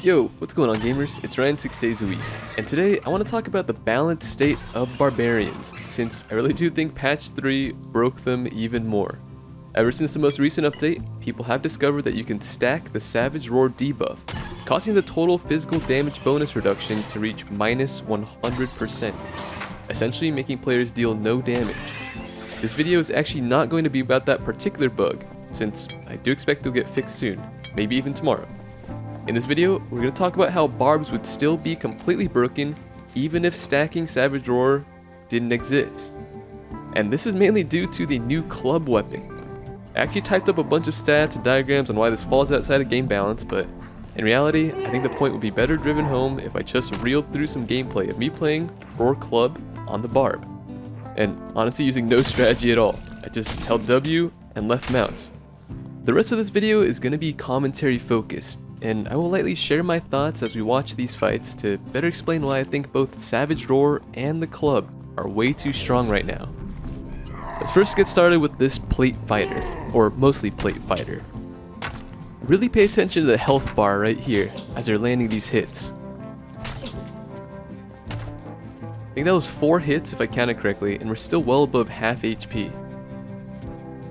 Yo, what's going on gamers? It's Ryan 6 days a week, and today I want to talk about the balanced state of Barbarians, since I really do think patch 3 broke them even more. Ever since the most recent update, people have discovered that you can stack the Savage Roar debuff, causing the total physical damage bonus reduction to reach minus 100%, essentially making players deal no damage. This video is actually not going to be about that particular bug, since I do expect it'll get fixed soon, maybe even tomorrow. In this video, we're going to talk about how Barbs would still be completely broken even if stacking Savage Roar didn't exist. And this is mainly due to the new club weapon. I actually typed up a bunch of stats and diagrams on why this falls outside of game balance, but in reality, I think the point would be better driven home if I just reeled through some gameplay of me playing Roar Club on the Barb. And honestly using no strategy at all. I just held W and left mouse. The rest of this video is going to be commentary focused, and I will lightly share my thoughts as we watch these fights to better explain why I think both Savage Roar and the club are way too strong right now. Let's first get started with this plate fighter, or mostly plate fighter. Really pay attention to the health bar right here as they're landing these hits. I think that was 4 hits if I counted correctly, and we're still well above half HP.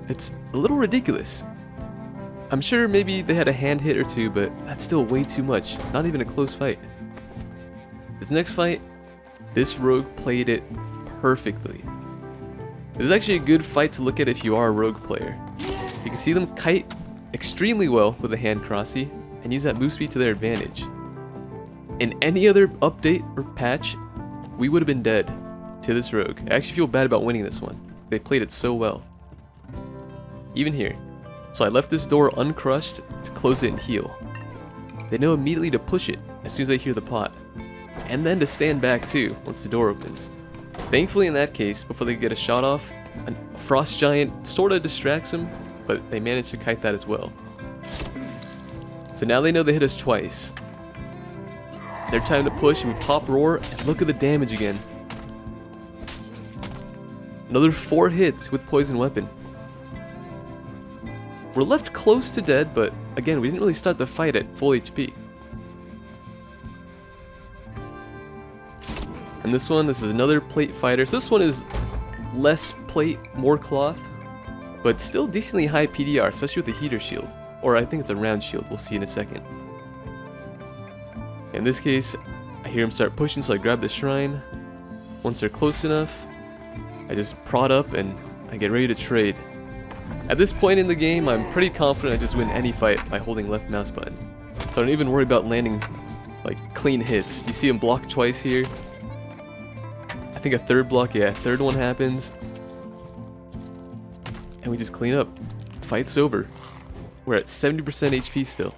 It's a little ridiculous. I'm sure maybe they had a hand hit or two, but that's still way too much, not even a close fight. This next fight, this rogue played it perfectly. This is actually a good fight to look at if you are a rogue player. You can see them kite extremely well with a hand crossy and use that move speed to their advantage. In any other update or patch, we would have been dead to this rogue. I actually feel bad about winning this one. They played it so well. Even here. So I left this door uncrushed to close it and heal. They know immediately to push it as soon as they hear the pot. And then to stand back too once the door opens. Thankfully in that case, before they get a shot off, a frost giant sorta distracts them, but they manage to kite that as well. So now they know they hit us twice. Their time to push and we pop Roar and look at the damage again. Another 4 hits with poison weapon. We're left close to dead, but again, we didn't really start the fight at full HP. And this is another plate fighter. So this one is less plate, more cloth, but still decently high PDR, especially with the heater shield. Or I think it's a round shield, we'll see in a second. In this case, I hear him start pushing, so I grab the shrine. Once they're close enough, I just prod up and I get ready to trade. At this point in the game, I'm pretty confident I just win any fight by holding left mouse button. So I don't even worry about landing like clean hits. You see him block twice here. I think a third block, yeah, third one happens. And we just clean up. Fight's over. We're at 70% HP still.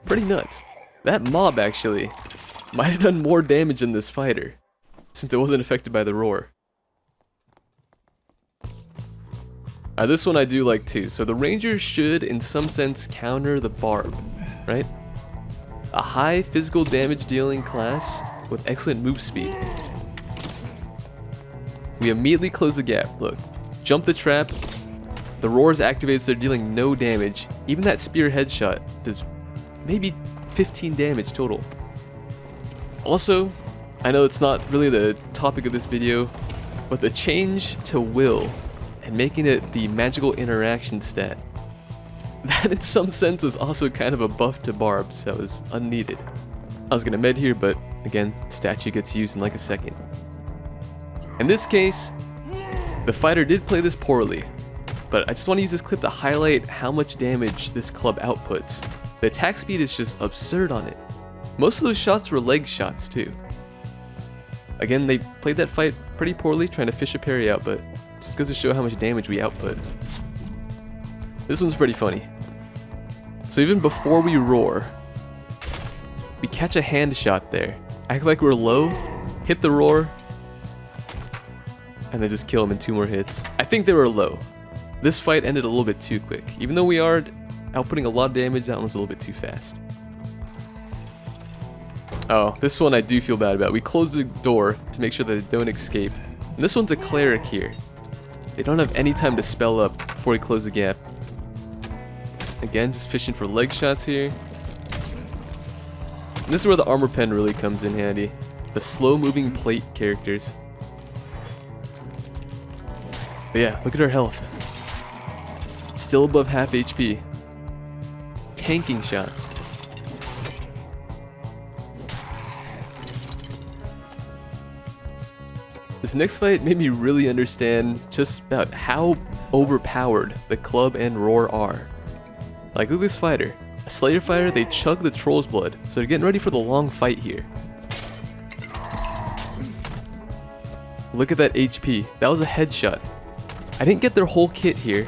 Pretty nuts. That mob actually might have done more damage than this fighter, since it wasn't affected by the roar. This one I do like too. So the ranger should in some sense counter the barb, right? A high physical damage dealing class with excellent move speed. We immediately close the gap. Look, jump the trap. The roar is activated, so they're dealing no damage. Even that spear headshot does maybe 15 damage total. Also, I know it's not really the topic of this video, but the change to will and making it the magical interaction stat, that in some sense was also kind of a buff to Barbs that was unneeded. I was gonna med here, but again, statue gets used in like a second. In this case, the fighter did play this poorly, but I just want to use this clip to highlight how much damage this club outputs. The attack speed is just absurd on it. Most of those shots were leg shots too. Again, they played that fight pretty poorly, trying to fish a parry out, but just goes to show how much damage we output. This one's pretty funny. So even before we roar, we catch a hand shot there. Act like we're low, hit the roar, and then just kill him in 2 more hits. I think they were low. This fight ended a little bit too quick. Even though we are outputting a lot of damage, that one was a little bit too fast. Oh, this one I do feel bad about. We closed the door to make sure that they don't escape. And this one's a cleric here. They don't have any time to spell up before we close the gap. Again, just fishing for leg shots here. And this is where the armor pen really comes in handy. The slow-moving plate characters. But yeah, look at her health. Still above half HP. Tanking shots. This next fight made me really understand just about how overpowered the club and roar are. Like, look at this fighter. A Slayer fighter, they chug the troll's blood, so they're getting ready for the long fight here. Look at that HP. That was a headshot. I didn't get their whole kit here,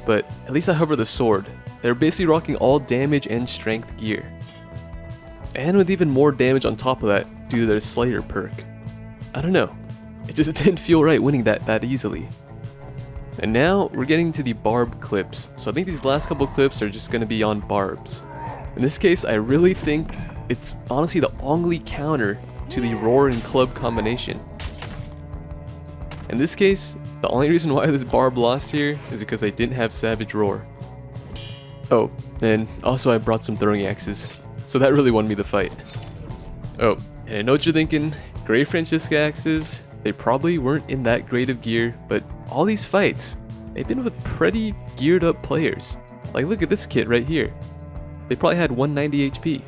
but at least I hover the sword. They're basically rocking all damage and strength gear. And with even more damage on top of that due to their Slayer perk. I don't know. It just didn't feel right winning that easily. And now we're getting to the Barb clips. So I think these last couple clips are just going to be on Barbs. In this case, I really think it's honestly the only counter to the roar and club combination. In this case, the only reason why this Barb lost here is because they didn't have Savage Roar. Oh, and also I brought some throwing axes, so that really won me the fight. Oh, and I know what you're thinking, Grey Francisca axes, they probably weren't in that great of gear, but all these fights, they've been with pretty geared up players. Like, look at this kit right here. They probably had 190 HP.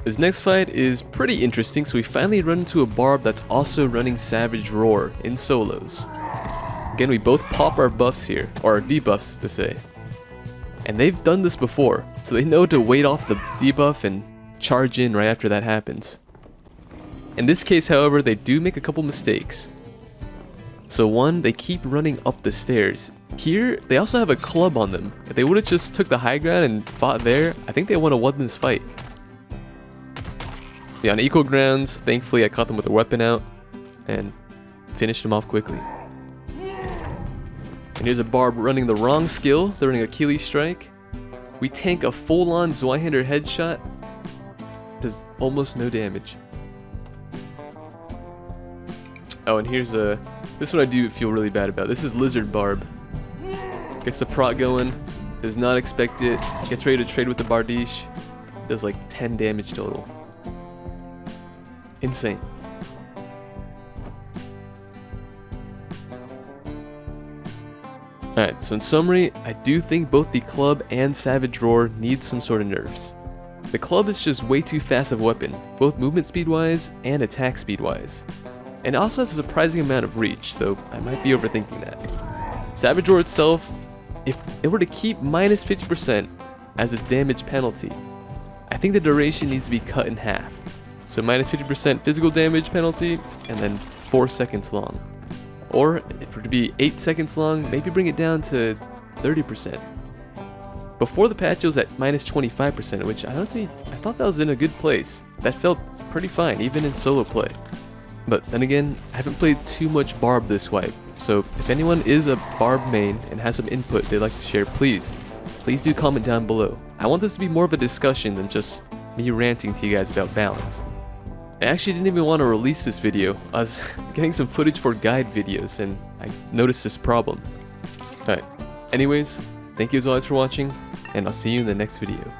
This next fight is pretty interesting, so we finally run into a Barb that's also running Savage Roar in solos. Again, we both pop our buffs here, or our debuffs to say. And they've done this before, so they know to wait off the debuff and charge in right after that happens. In this case, however, they do make a couple mistakes. So one, they keep running up the stairs. Here, they also have a club on them. If they would have just took the high ground and fought there, I think they would have won this fight. Yeah, on equal grounds, thankfully I caught them with a weapon out and finished them off quickly. And here's a Barb running the wrong skill. They're running Achilles Strike. We tank a full-on Zweihander headshot. Does almost no damage. Oh, and here's a... This one I do feel really bad about. This is Lizard Barb. Gets the prot going. Does not expect it. Gets ready to trade with the Bardiche. Does like 10 damage total. Insane. Alright, so in summary, I do think both the club and Savage Roar need some sort of nerfs. The club is just way too fast of a weapon, both movement speed wise and attack speed wise. And it also has a surprising amount of reach, though I might be overthinking that. Savage Roar itself, if it were to keep minus 50% as its damage penalty, I think the duration needs to be cut in half. So minus 50% physical damage penalty, and then 4 seconds long. Or if it were to be 8 seconds long, maybe bring it down to 30%. Before the patch it was at minus 25%, which I thought that was in a good place. That felt pretty fine, even in solo play. But then again, I haven't played too much Barb this wipe, so if anyone is a Barb main and has some input they'd like to share, please do comment down below. I want this to be more of a discussion than just me ranting to you guys about balance. I actually didn't even want to release this video. I was getting some footage for guide videos and I noticed this problem. Alright, anyways, thank you as always for watching, and I'll see you in the next video.